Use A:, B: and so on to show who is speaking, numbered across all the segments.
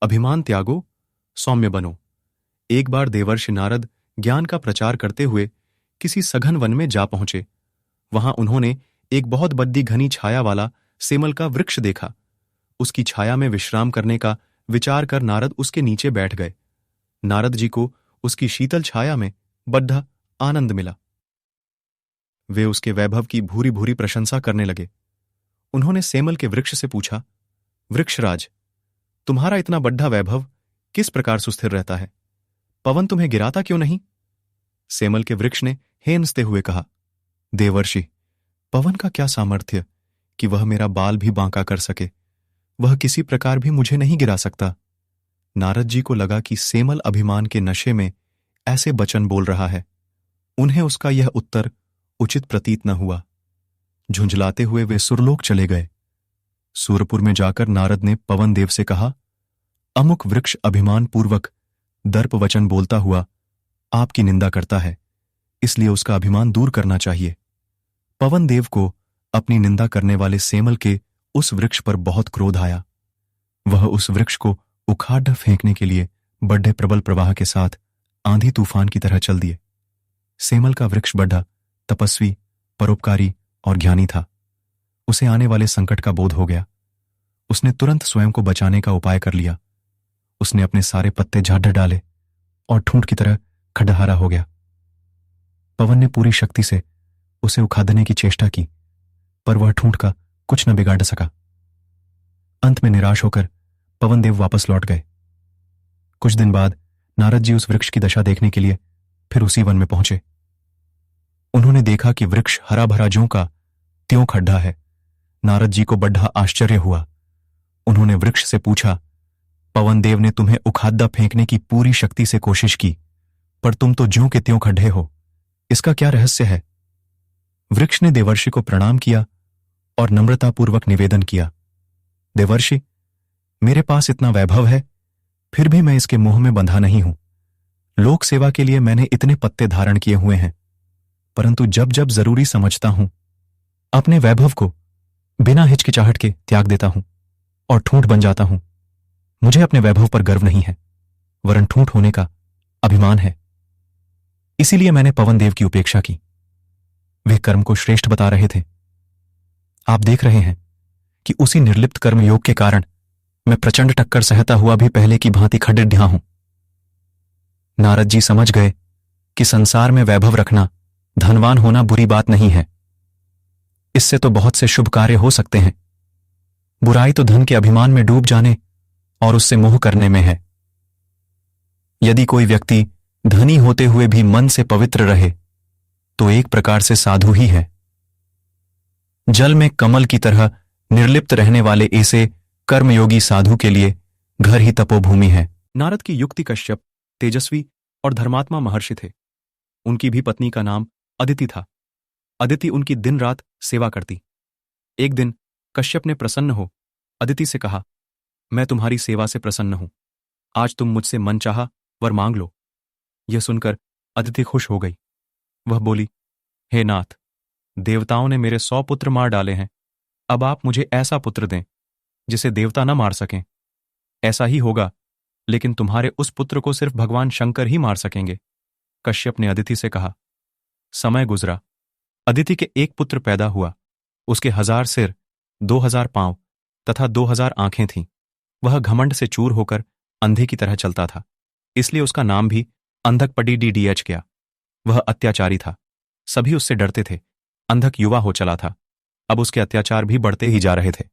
A: अभिमान त्यागो, सौम्य बनो। एक बार देवर्षि नारद ज्ञान का प्रचार करते हुए किसी सघन वन में जा पहुंचे। वहां उन्होंने एक बहुत बड़ी घनी छाया वाला सेमल का वृक्ष देखा। उसकी छाया में विश्राम करने का विचार कर नारद उसके नीचे बैठ गए। नारद जी को उसकी शीतल छाया में बड़ा आनंद मिला। वे उसके वैभव की भूरी भूरी प्रशंसा करने लगे। उन्होंने सेमल के वृक्ष से पूछा, वृक्षराज, तुम्हारा इतना बड़ा वैभव किस प्रकार सुस्थिर रहता है? पवन तुम्हें गिराता क्यों नहीं? सेमल के वृक्ष ने हेनस्ते हुए कहा, देवर्षि, पवन का क्या सामर्थ्य कि वह मेरा बाल भी बांका कर सके। वह किसी प्रकार भी मुझे नहीं गिरा सकता। नारद जी को लगा कि सेमल अभिमान के नशे में ऐसे वचन बोल रहा है। उन्हें उसका यह उत्तर उचित प्रतीत न हुआ। झुंझलाते हुए वे सुरलोक चले गए। सूरपुर में जाकर नारद ने पवन देव से कहा, अमुक वृक्ष अभिमान पूर्वक दर्प वचन बोलता हुआ आपकी निंदा करता है, इसलिए उसका अभिमान दूर करना चाहिए। पवन देव को अपनी निंदा करने वाले सेमल के उस वृक्ष पर बहुत क्रोध आया। वह उस वृक्ष को उखाड़ फेंकने के लिए बड़े प्रबल प्रवाह के साथ आंधी तूफान की तरह चल दिए। सेमल का वृक्ष बड़ा तपस्वी, परोपकारी और ज्ञानी था। उसे आने वाले संकट का बोध हो गया। उसने तुरंत स्वयं को बचाने का उपाय कर लिया। उसने अपने सारे पत्ते झाड़ डाले और ठूंठ की तरह खड़हारा हो गया। पवन ने पूरी शक्ति से उसे उखाड़ने की चेष्टा की, पर वह ठूंठ का कुछ न बिगाड़ सका। अंत में निराश होकर पवन देव वापस लौट गए। कुछ दिन बाद नारद जी उस वृक्ष की दशा देखने के लिए फिर उसी वन में पहुंचे। उन्होंने देखा कि वृक्ष हरा भरा ज्यों का त्यों खड्डा है। नारद जी को बड़ा आश्चर्य हुआ। उन्होंने वृक्ष से पूछा, पवन देव ने तुम्हें उखाड़ा फेंकने की पूरी शक्ति से कोशिश की, पर तुम तो ज्यों के त्यों खड्डे हो। इसका क्या रहस्य है? वृक्ष ने देवर्षि को प्रणाम किया और नम्रतापूर्वक निवेदन किया, देवर्षि, मेरे पास इतना वैभव है, फिर भी मैं इसके मोह में बंधा नहीं हूं। लोक सेवा के लिए मैंने इतने पत्ते धारण किए हुए हैं, परंतु जब जब जरूरी समझता हूं, अपने वैभव को बिना हिचकिचाहट के त्याग देता हूं और ठूंठ बन जाता हूं। मुझे अपने वैभव पर गर्व नहीं है, वरन ठूंठ होने का अभिमान है। इसीलिए मैंने पवन देव की उपेक्षा की। वे कर्म को श्रेष्ठ बता रहे थे। आप देख रहे हैं कि उसी निर्लिप्त कर्म योग के कारण मैं प्रचंड टक्कर सहता हुआ भी पहले की भांति खड़िढ्या हूं। नारद जी समझ गए कि संसार में वैभव रखना, धनवान होना बुरी बात नहीं है। इससे तो बहुत से शुभ कार्य हो सकते हैं। बुराई तो धन के अभिमान में डूब जाने और उससे मोह करने में है। यदि कोई व्यक्ति धनी होते हुए भी मन से पवित्र रहे तो एक प्रकार से साधु ही है। जल में कमल की तरह निर्लिप्त रहने वाले ऐसे कर्मयोगी साधु के लिए घर ही तपोभूमि है। नारद की युक्ति कश्यप तेजस्वी और धर्मात्मा महर्षि थे। उनकी भी पत्नी का नाम अदिति था। अदिति उनकी दिन रात सेवा करती। एक दिन कश्यप ने प्रसन्न हो अदिति से कहा, मैं तुम्हारी सेवा से प्रसन्न हूं। आज तुम मुझसे मन चाहा वर मांग लो। यह सुनकर अदिति खुश हो गई। वह बोली, हे नाथ, देवताओं ने मेरे 100 पुत्र मार डाले हैं। अब आप मुझे ऐसा पुत्र दें जिसे देवता न मार सकें। ऐसा ही होगा, लेकिन तुम्हारे उस पुत्र को सिर्फ भगवान शंकर ही मार सकेंगे। कश्यप ने अदिति से कहा। समय गुजरा। अदिति के एक पुत्र पैदा हुआ। उसके 1000 सिर, 2000 पांव तथा 2000 आंखें थीं। वह घमंड से चूर होकर अंधे की तरह चलता था, इसलिए उसका नाम भी अंधकपडी डीडीएच गया। वह अत्याचारी था। सभी उससे डरते थे। अंधक युवा हो चला था। अब उसके अत्याचार भी बढ़ते ही जा रहे थे।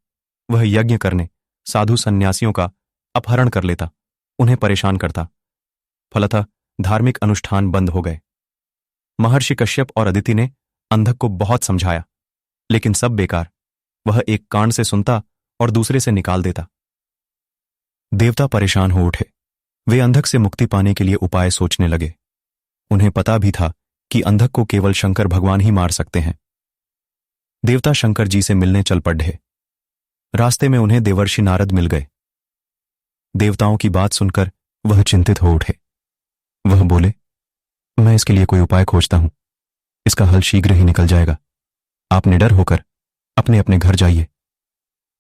A: वह यज्ञ करने, साधु सन्यासियों का अपहरण कर लेता, उन्हें परेशान करता। फलतः धार्मिक अनुष्ठान बंद हो गए। महर्षि कश्यप और अदिति ने अंधक को बहुत समझाया, लेकिन सब बेकार। वह एक कान से सुनता और दूसरे से निकाल देता। देवता परेशान हो उठे। वे अंधक से मुक्ति पाने के लिए उपाय सोचने लगे। उन्हें पता भी था कि अंधक को केवल शंकर भगवान ही मार सकते हैं। देवता शंकर जी से मिलने चल पड़े। रास्ते में उन्हें देवर्षि नारद मिल गए। देवताओं की बात सुनकर वह चिंतित हो उठे। वह बोले, मैं इसके लिए कोई उपाय खोजता हूं। इसका हल शीघ्र ही निकल जाएगा। आप निडर होकर अपने अपने घर जाइए।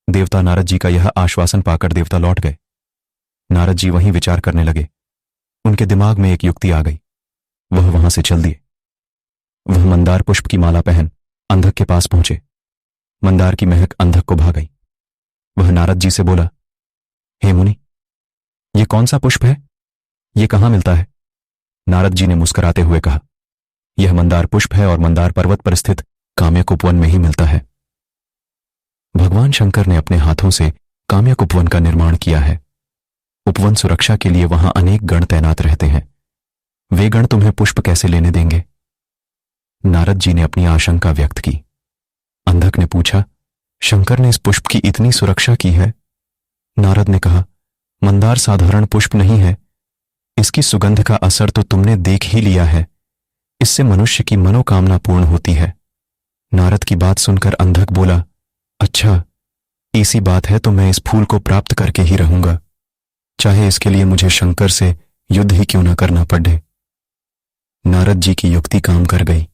A: देवता नारद जी का यह आश्वासन पाकर देवता लौट गए। नारद जी वहीं विचार करने लगे। उनके दिमाग में एक युक्ति आ गई। वह वहां से चल दिए। वह मंदार पुष्प की माला पहन अंधक के पास पहुंचे। मंदार की महक अंधक को भा गई। वह नारद जी से बोला, हे मुनि, ये कौन सा पुष्प है? ये कहां मिलता है? नारद जी ने मुस्कुराते हुए कहा, यह मंदार पुष्प है और मंदार पर्वत पर स्थित काम्यक उपवन में ही मिलता है। भगवान शंकर ने अपने हाथों से काम्यक उपवन का निर्माण किया है। उपवन सुरक्षा के लिए वहां अनेक गण तैनात रहते हैं। वे गण तुम्हें पुष्प कैसे लेने देंगे? नारद जी ने अपनी आशंका व्यक्त की। अंधक ने पूछा, शंकर ने इस पुष्प की इतनी सुरक्षा की है? नारद ने कहा, मंदार साधारण पुष्प नहीं है। इसकी सुगंध का असर तो तुमने देख ही लिया है। इससे मनुष्य की मनोकामना पूर्ण होती है। नारद की बात सुनकर अंधक बोला, अच्छा, ऐसी बात है तो मैं इस फूल को प्राप्त करके ही रहूंगा, चाहे इसके लिए मुझे शंकर से युद्ध ही क्यों न करना पड़े। नारद जी की युक्ति काम कर गई।